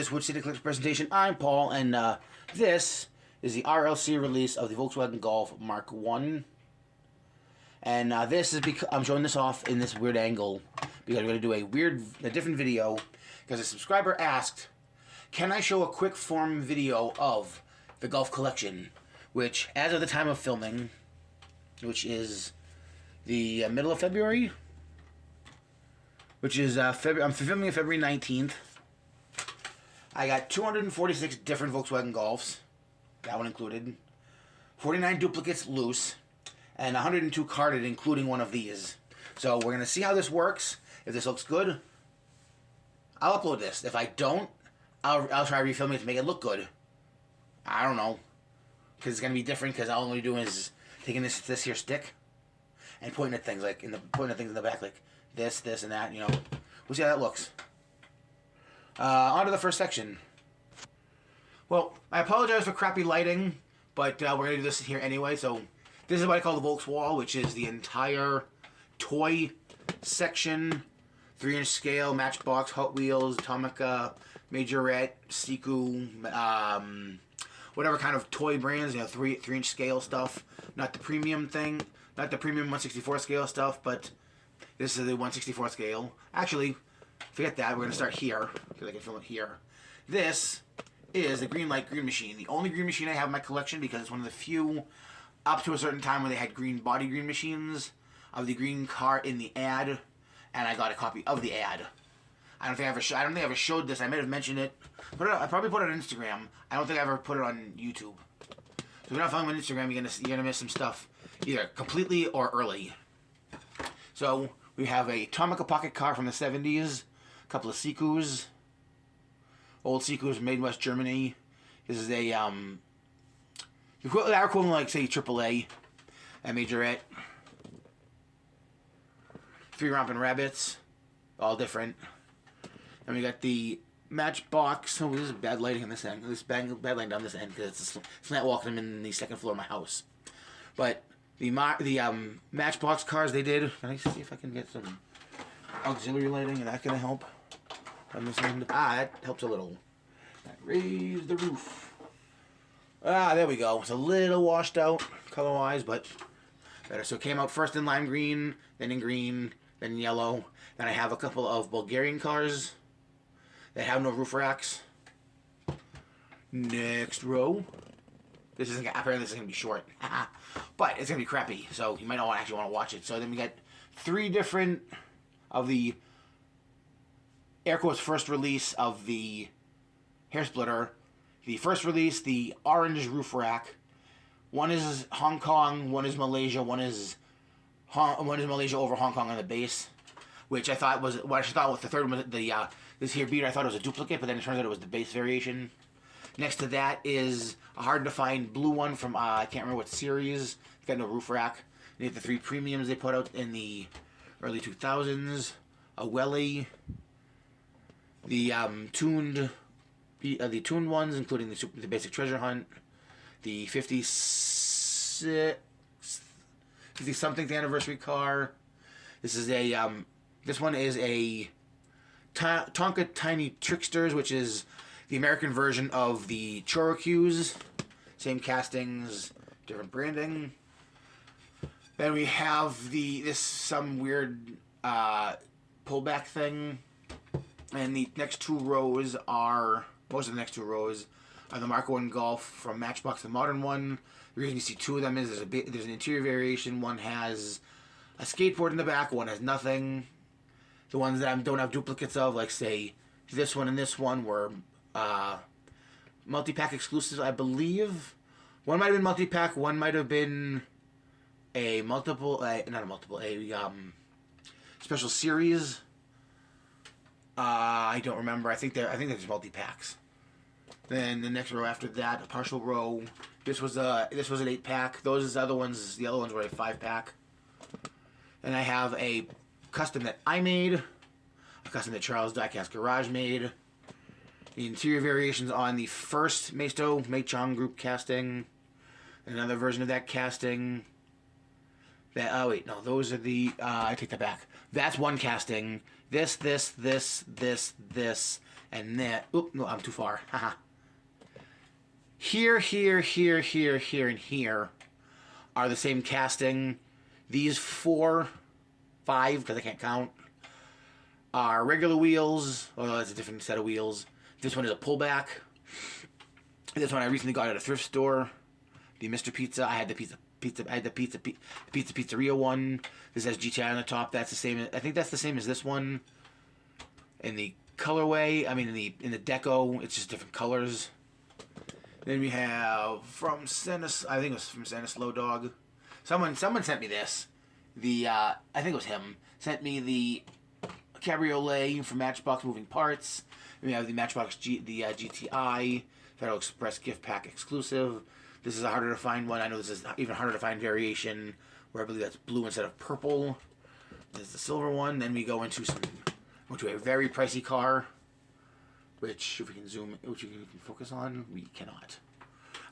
this Wood City Clips presentation. I'm Paul, and this is the RLC release of the Volkswagen Golf Mark 1. And this is because I'm showing this off in this weird angle because I'm going to do a different video because a subscriber asked, can I show a quick form video of the Golf collection, which as of the time of filming, which is the middle of February, which is I'm filming February 19th. I got 246 different Volkswagen Golfs, that one included, 49 duplicates loose, and 102 carded, including one of these. So we're going to see how this works. If this looks good, I'll upload this. If I don't, I'll try refilming it to make it look good. I don't know, because it's going to be different, because all I'm going to be doing is taking this here stick and pointing at things, like pointing at things in the back, like this, and that, you know. We'll see how that looks. On to the first section. Well, I apologize for crappy lighting, but we're going to do this here anyway. So this is what I call the Volks wall, which is the entire toy section. 3-inch scale, Matchbox, Hot Wheels, Tomica, Majorette, Siku, whatever kind of toy brands, you know, 3-inch scale stuff. Not the premium thing, not the premium 1/64 scale stuff, but this is the 1/64 scale. Actually, forget that. We're going to start here, because I can film it here. This is the green light green machine. The only green machine I have in my collection, because it's one of the few, up to a certain time when they had green body green machines, of the green car in the ad, and I got a copy of the ad. I don't think I ever showed this. I might have mentioned it. I probably put it on Instagram. I don't think I ever put it on YouTube. So if you're not following me on Instagram, you're gonna miss some stuff, either completely or early. So we have a Tomica pocket car from the 70s, a couple of Sikus, old Sikus made in West Germany. This is a our equivalent, like say AAA, a Majorette. 3 Rompin' Rabbits, all different. And we got the Matchbox. Oh, this is bad lighting on this end. This bad lighting down this end because it's a slant walking them in the second floor of my house. But the Matchbox cars they did. Can I see if I can get some auxiliary lighting? Is that gonna help? That helps a little. Raise the roof. There we go. It's a little washed out color-wise, but better. So it came out first in lime green, then in green, then in yellow. Then I have a couple of Bulgarian cars that have no roof racks. Next row. Apparently this is gonna be short, but it's gonna be crappy. So you might not actually want to watch it. So then we got 3 different of the air quotes first release of the hair splitter. The first release, the orange roof rack. One is Hong Kong, one is Malaysia, one is Malaysia over Hong Kong on the base, which I thought was the third one. This here beater I thought it was a duplicate, but then it turns out it was the base variation. Next to that is a hard to find blue one from I can't remember what series. It's got no roof rack. They have the 3 premiums they put out in the early 2000s. A Welly. The tuned ones, including the basic treasure hunt. The 50-something anniversary car. This is a this one is a Tonka Tiny Tricksters, which is the American version of the Chorocues. Same castings, different branding. Then we have some weird pullback thing. And the next 2 rows are, most of the next 2 rows are the Mark 1 Golf from Matchbox, the modern one. The reason you see 2 of them is there's an interior variation. One has a skateboard in the back, one has nothing. The ones that I don't have duplicates of, like say this one and this one, were multi-pack exclusives, I believe. One might have been multi-pack, one might have been a special series. I don't remember. I think there's multi-packs. Then the next row after that, a partial row. This was an 8-pack. The other ones were a 5-pack. And I have a custom that I made, a custom that Charles Diecast Garage made. The interior variations on the first Mei-Chong group casting. Another version of that casting. Those are the, I take that back. That's one casting. This, And then, oop, no, I'm too far. Haha. Here, here, here, here, here, and here are the same casting. These 4, 5, because I can't count, are regular wheels. Well, that's a different set of wheels. This one is a pullback. This one I recently got at a thrift store. The Mr. Pizza. I had the pizzeria one. This has GTI on the top. That's the same. I think that's the same as this one. In the colorway, I mean in the deco, it's just different colors. Then we have from Santa. I think it was from Santa Slow Dog. Someone sent me this. I think it was him. Sent me the Cabriolet from Matchbox Moving Parts. We have the Matchbox GTI Federal Express gift pack exclusive. This is a harder to find one. I know this is even harder to find variation, where I believe that's blue instead of purple. This is the silver one. Then we go into a very pricey car, which if we can zoom, which we can focus on, we cannot.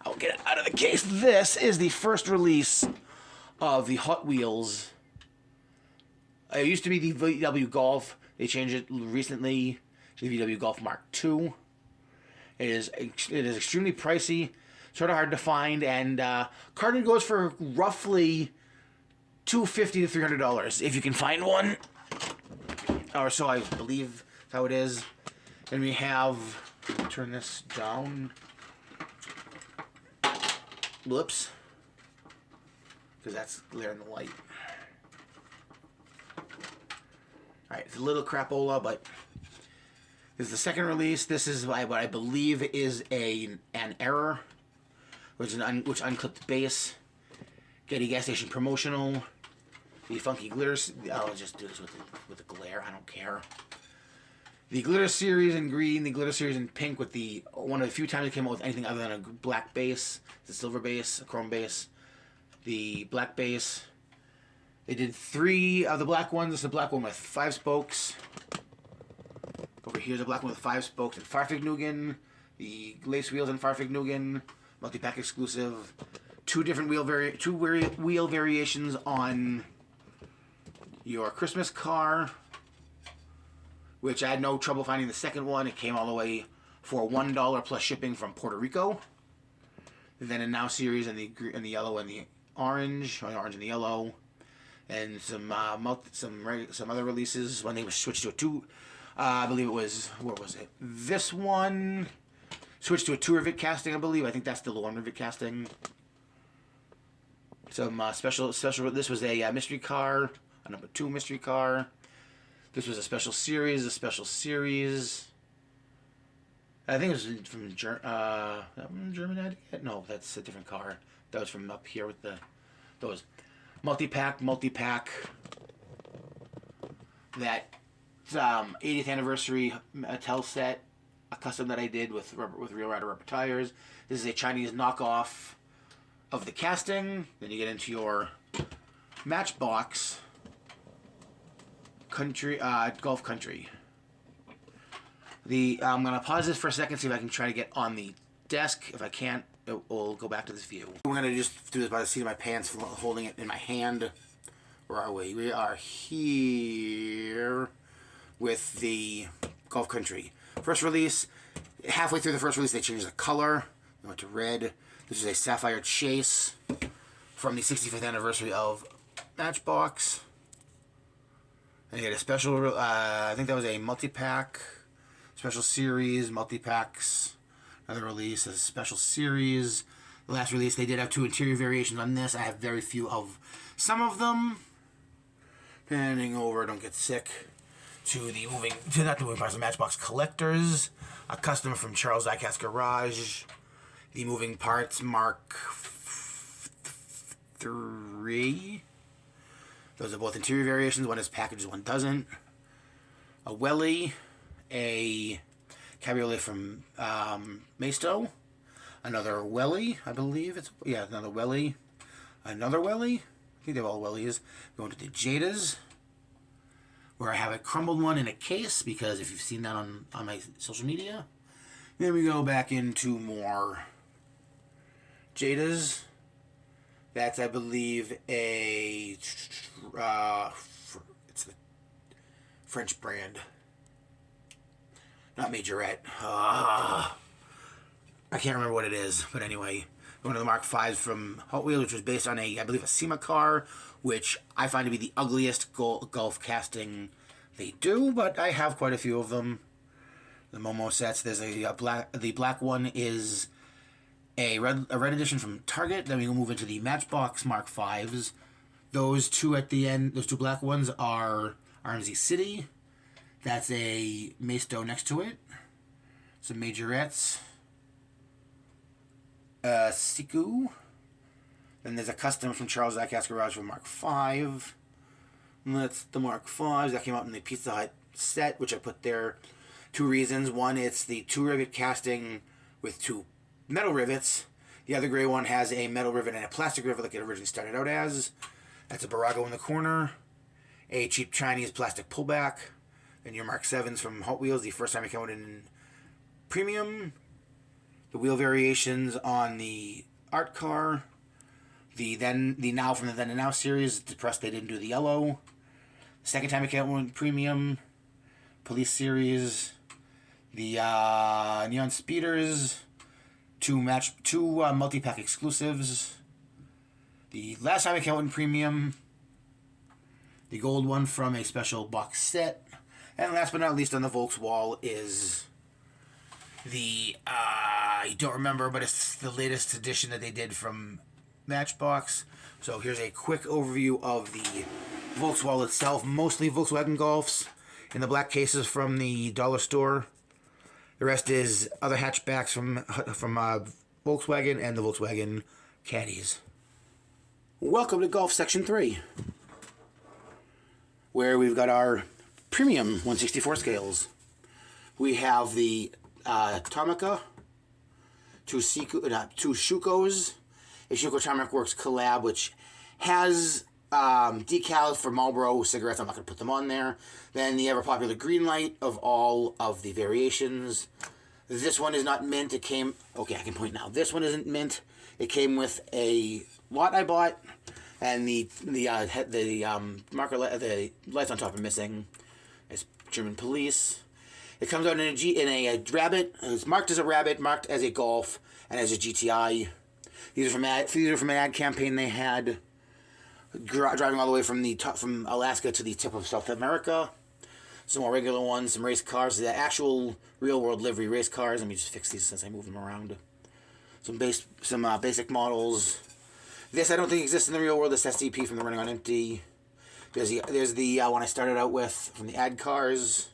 I'll get it out of the case. This is the first release of the Hot Wheels. It used to be the VW Golf. They changed it recently to the VW Golf Mark II. It is extremely pricey, sort of hard to find, and carton goes for roughly $250 to $300 if you can find one, or so I believe that's how it is. And we have, turn this down. Whoops, because that's glaring the light. Alright, it's a little crapola, but this is the second release. This is what I believe is an error, which unclipped base. Getty gas station promotional. The funky glitter. I'll just do this with the glare. I don't care. The glitter series in green. The glitter series in pink. With the one of the few times it came out with anything other than a black base. The silver base, a chrome base. The black base. They did 3 of the black ones. This is the black one with 5 spokes. Over here is a black one with 5 spokes and Farfignugan. The lace wheels and Farfignugan. Multi-pack exclusive. 2 different wheel variations on your Christmas car, which I had no trouble finding the second one. It came all the way for $1 plus shipping from Puerto Rico. And then a Now series in the yellow and the orange, or the orange and the yellow. And some other releases when they switched to a 2. I believe it was, where was it? This one switched to a 2 rivet casting, I believe. I think that's still the 1 rivet casting. Some special. This was a mystery car, a number 2 mystery car. This was a special series. I think it was from German. No, that's a different car. That was from up here with those. Multi-pack. That 80th anniversary Mattel set, a custom that I did with Real Rider rubber tires. This is a Chinese knockoff of the casting. Then you get into your Matchbox Golf Country. I'm gonna pause this for a second, see if I can try to get on the desk. If I can't, we'll go back to this view. We're gonna just do this by the seat of my pants, holding it in my hand. Where are we? We are here with the Golf Country. First release, halfway through the first release, they changed the color. They went to red. This is a Sapphire Chase from the 65th anniversary of Matchbox. And you get a special, I think that was a multi-pack, special series, multi-packs. Another release, a special series. The last release, they did have 2 interior variations on this. I have very few of some of them. Panning over, don't get sick. To the Matchbox Collectors. A custom from Charles Diecast Garage. The Moving Parts Mark III. Those are both interior variations. One is packaged, one doesn't. A Welly. A Cabriolet from Maisto. Another Welly, I believe. Another Welly. Another Welly. I think they're all Wellies. Going to the Jadas, where I have a crumbled one in a case, because if you've seen that on my social media. Then we go back into more Jadas. That's, I believe, it's a French brand. not majorette. I can't remember what it is, but anyway, one of the Mark V's from Hot Wheels, which was based on I believe, a SEMA car, which I find to be the ugliest Golf casting they do, but I have quite a few of them. The Momo sets. There's the black one is a red edition from Target. Then we will move into the Matchbox Mark V's. Those two at the end, those two black ones are RMZ City. That's a Maisto next to it. Some majorettes. Siku. Then there's a custom from Charles Diecast Garage for Mark V. And that's the Mark V's that came out in the Pizza Hut set, which I put there. Two reasons. One, it's the 2-rivet casting with 2 metal rivets. The other gray one has a metal rivet and a plastic rivet like it originally started out as. That's a Barago in the corner. A cheap Chinese plastic pullback. Then your Mark 7s from Hot Wheels, the first time it came out in premium. The wheel variations on the art car. The now from the Then and Now series, depressed they didn't do the yellow. The second time it came out in premium. Police series. The Neon Speeders. 2 multi-pack exclusives. The last time it came out in premium. The gold one from a special box set. And last but not least on the Volks wall is the, I don't remember, but it's the latest edition that they did from Matchbox. So here's a quick overview of the Volks wall itself. Mostly Volkswagen Golfs in the black cases from the dollar store. The rest is other hatchbacks from Volkswagen and the Volkswagen Caddies. Welcome to Golf Section 3, where we've got our premium 164 scales. We have the Tomica, 2 Shukos, a Shuko Tarmac Works collab, which has decals for Marlboro cigarettes. I'm not going to put them on there. Then the ever-popular green light of all of the variations. This one is not mint. It came... Okay, I can point now. This one isn't mint. It came with a lot I bought, and the marker, the lights on top are missing. It's German police. It comes out in a Rabbit. It's marked as a Rabbit, marked as a Golf, and as a GTI. These are from an ad campaign they had, driving all the way from Alaska to the tip of South America. Some more regular ones, some race cars, the actual real world livery race cars. Let me just fix these since I move them around. Some basic models. This I don't think exists in the real world. This SCP from the Running on Empty. There's the one I started out with from the ad cars.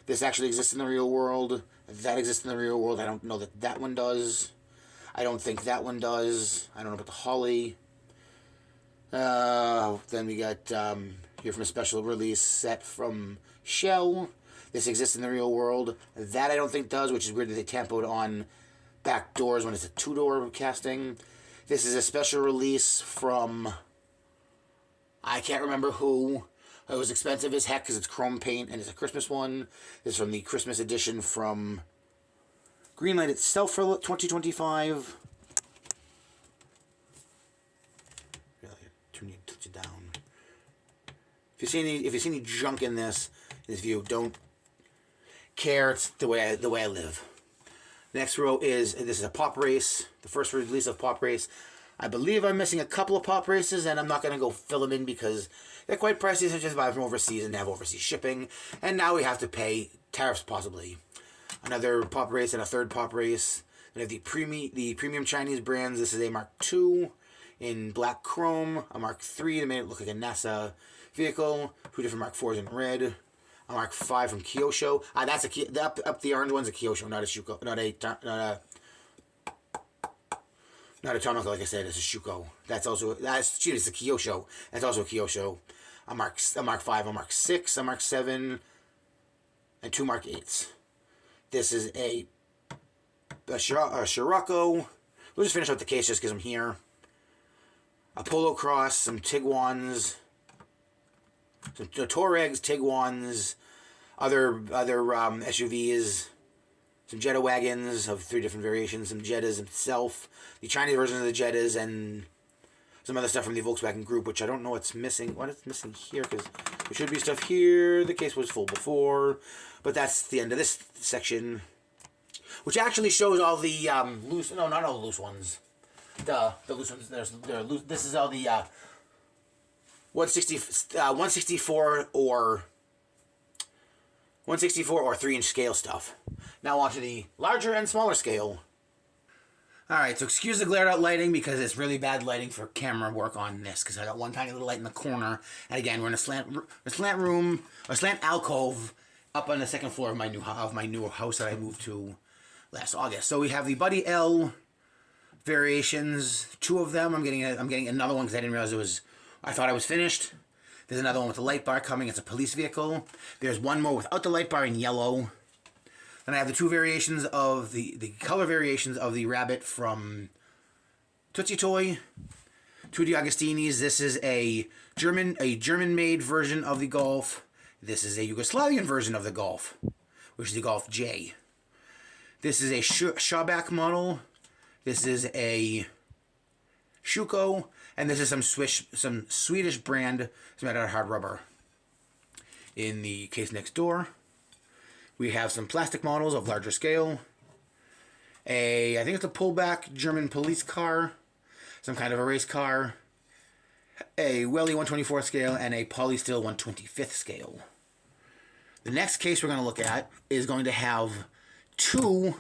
This actually exists in the real world. That exists in the real world. I don't know that one does. I don't think that one does. I don't know about the Holly. Then we got here from a special release set from Shell. This exists in the real world. That I don't think does, which is weird that they tampoed on back doors when it's a 2-door casting. This is a special release from... I can't remember who. It was expensive as heck because it's chrome paint and it's a Christmas one. This is from the Christmas edition from Greenlight itself for 2025. Really, turn it, touch it down. If you see any junk in this view, don't care. It's the way I live. The next row is, this is a Pop Race, the first release of Pop Race. I believe I'm missing a couple of Pop Races, and I'm not going to go fill them in because they're quite pricey, so just buy from overseas and have overseas shipping. And now we have to pay tariffs, possibly. Another Pop Race and a third Pop Race. We have the premium Chinese brands. This is a Mark II in black chrome, a Mark III to make it look like a NASA vehicle, 2 different Mark IVs in red, a Mark V from Kyosho. That's up the orange one's a Kyosho, not a Shuko, not a Tomica, like I said. It's a Shuko. It's a Kyosho. That's also a Kyosho. A Mark V, a Mark VI, a Mark VII, and 2 Mark VIIIs. This is a Scirocco. We'll just finish out the case just because I'm here. A Polo Cross, some Tiguans, some Touaregs, Tiguans, other SUVs, some Jetta wagons of 3 different variations, some Jettas itself, the Chinese version of the Jettas, and some other stuff from the Volkswagen group, which I don't know what's missing. What is missing here? Because There should be stuff here. The case was full before, but that's the end of this section, which actually shows all the loose. No, not all the loose ones. The loose ones. They're loose. This is all the 164 or 3-inch scale stuff. Now on to the larger and smaller scale. Alright, so excuse the glared out lighting because it's really bad lighting for camera work on this, because I got one tiny little light in the corner, and again, we're in a slant room, a slant alcove up on the second floor of my new house that I moved to last August. So we have the Buddy L variations, 2 of them. I'm getting another one because I didn't realize I thought I was finished. There's another one with a light bar coming. It's a police vehicle. There's one more without the light bar in yellow. Then I have the 2 variations of the color variations of the rabbit from Tootsie Toy. 2 DiAgostinis. This is a German-made version of the Golf. This is a Yugoslavian version of the Golf, which is the Golf J. This is a Schauback model. This is a Schuko, and this is some Swedish brand. It's made out of hard rubber. In the case next door, we have some plastic models of larger scale. I think it's a pullback German police car, some kind of a race car, a Welly 124th scale, and a Polysteel 125th scale. The next case we're going to look at is going to have 2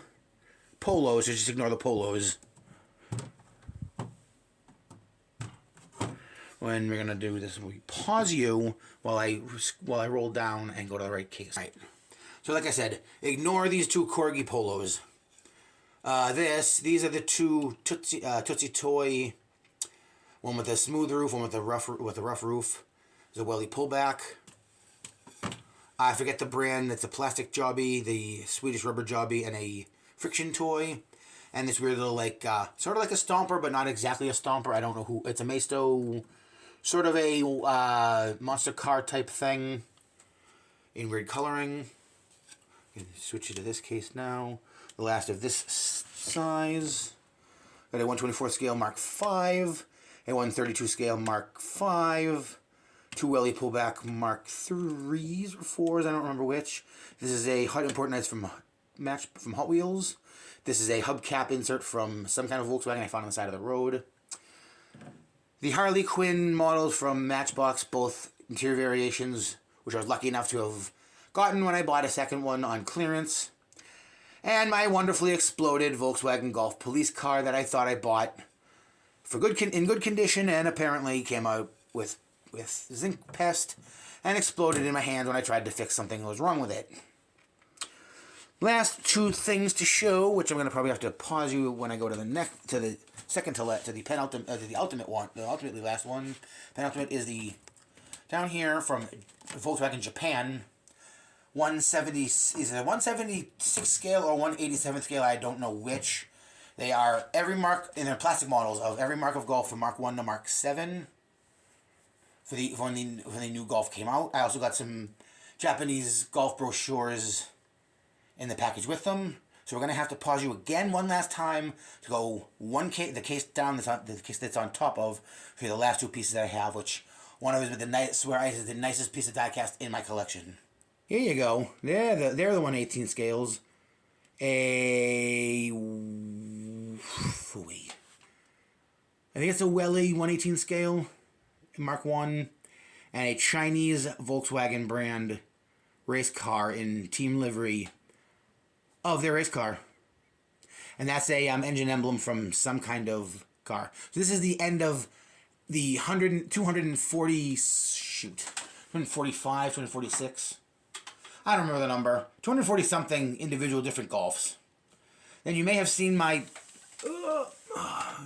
polos, so just ignore the polos. When we're going to do this, we pause you while I roll down and go to the right case. Right. So like I said, ignore these 2 Corgi polos. These are the 2 Tootsie Toy. One with a smooth roof, one with a rough roof. There's a Welly pullback. I forget the brand. It's a plastic jobby, the Swedish rubber jobby, and a friction toy. And this weird little sort of like a stomper, but not exactly a stomper. I don't know who. It's a Maisto, sort of a monster car type thing in weird coloring. Switch it to this case now. The last of this size. Got a 124 scale Mark V, a 132 scale Mark V, 2 Welly pullback Mark IIIs or 4s, I don't remember which. This is a Hot Import Nights from Hot Wheels. This is a hubcap insert from some kind of Volkswagen I found on the side of the road. The Harley Quinn models from Matchbox, both interior variations, which I was lucky enough to have gotten when I bought a second one on clearance. And my wonderfully exploded Volkswagen Golf police car that I thought I bought in good condition, and apparently came out with zinc pest and exploded in my hand when I tried to fix something that was wrong with it. Last 2 things to show, which I'm going to probably have to pause you when I go to the ultimately last one. Penultimate is the down here from Volkswagen Japan. 170 is it a 176 scale or 187 scale? I don't know which. They are every mark in their plastic models of every mark of Golf from Mark 1 to Mark 7. When the new Golf came out, I also got some Japanese Golf brochures in the package with them. So we're gonna have to pause you again one last time to go the case that's on top of for the last 2 pieces that I have, which one of them is the nicest piece of diecast in my collection. Here you go. They're the 118 scales. I think it's a Welly 118 scale, Mark 1, and a Chinese Volkswagen brand race car in team livery of their race car. And that's a engine emblem from some kind of car. So this is the end of the 245, 246. I don't remember the number. 240 something individual different Golfs. Then you may have seen my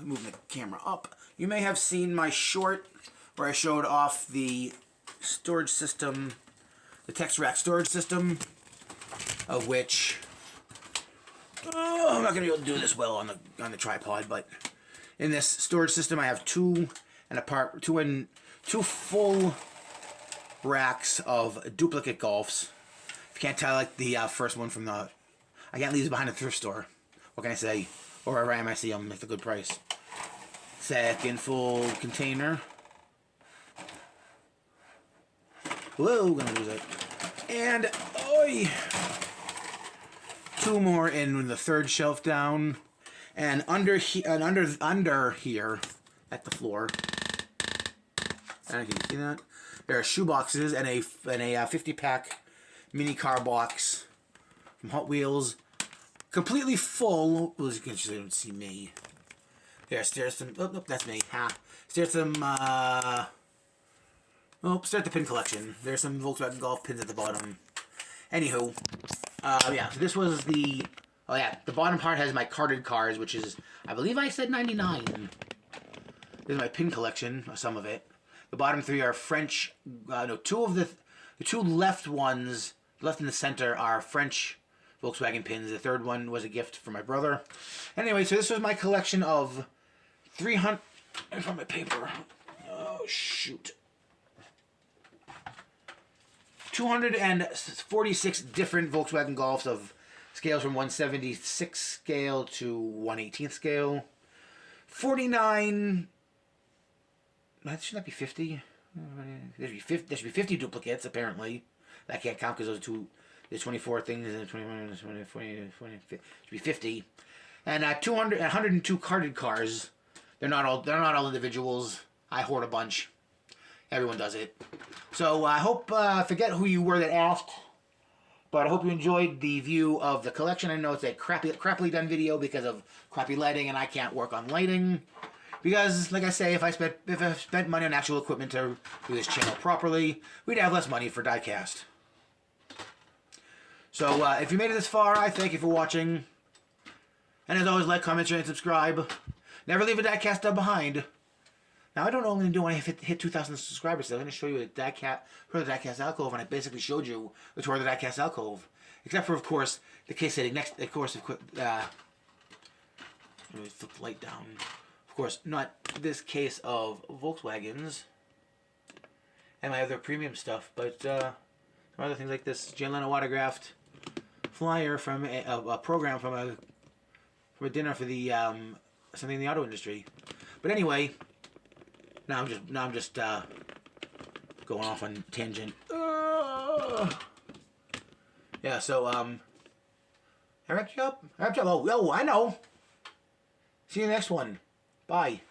move the camera up. You may have seen my short where I showed off the storage system, the text rack storage system, of which I'm not gonna be able to do this well on the tripod, but in this storage system I have two full racks of duplicate Golfs. If you can't tell, like the first one from I can't leave it behind a thrift store. What can I say? Or wherever I am, I see them, make the good price. Second full container. Whoa, gonna lose it. And, oi! 2 more in the 3rd shelf down. And under here, at the floor. And can you see that? There are shoe boxes and a 50-pack mini car box from Hot Wheels. Completely full. Well, you don't see me. There's some. Oh, nope, that's me. Ha. There's some. Start the pin collection. There's some Volkswagen Golf pins at the bottom. Anywho, yeah. So this was the. Oh yeah, the bottom part has my carded cars, which is, I believe I said 99. This is my pin collection, some of it. The bottom 3 are French. No, 2 of the 2 left ones, left in the center, are French Volkswagen pins. The 3rd one was a gift from my brother. Anyway, so this was my collection of 300. I found my paper. Oh shoot. 246 different Volkswagen Golfs of scales from 176 scale to 118th scale. 49. That should not be 50. There should be 50 duplicates apparently. That can't count because those 2. There's 24 things and 21, 20, should be 50. And 102 carded cars. They're not all individuals. I hoard a bunch. Everyone does it. So I hope, forget who you were that asked, but I hope you enjoyed the view of the collection. I know it's a crappily done video because of crappy lighting, and I can't work on lighting. Because, like I say, if I spent money on actual equipment to do this channel properly, we'd have less money for Diecast. So, if you made it this far, I thank you for watching. And as always, like, comment, share, and subscribe. Never leave a Diecast dub behind. Now, I don't know what I'm going to do when I hit 2,000 subscribers. So I'm going to show you a Diecast alcove, and I basically showed you the tour of the Diecast alcove. Except for, of course, the case sitting next, of course, let me flip the light down. Of course, not this case of Volkswagens and my other premium stuff, but some other things like this Jay Leno autographed flyer from a program from a dinner for the something in the auto industry. But anyway, now I'm just going off on tangent. Yeah, so I wrapped you up. Oh, I know. See you in the next one. Bye.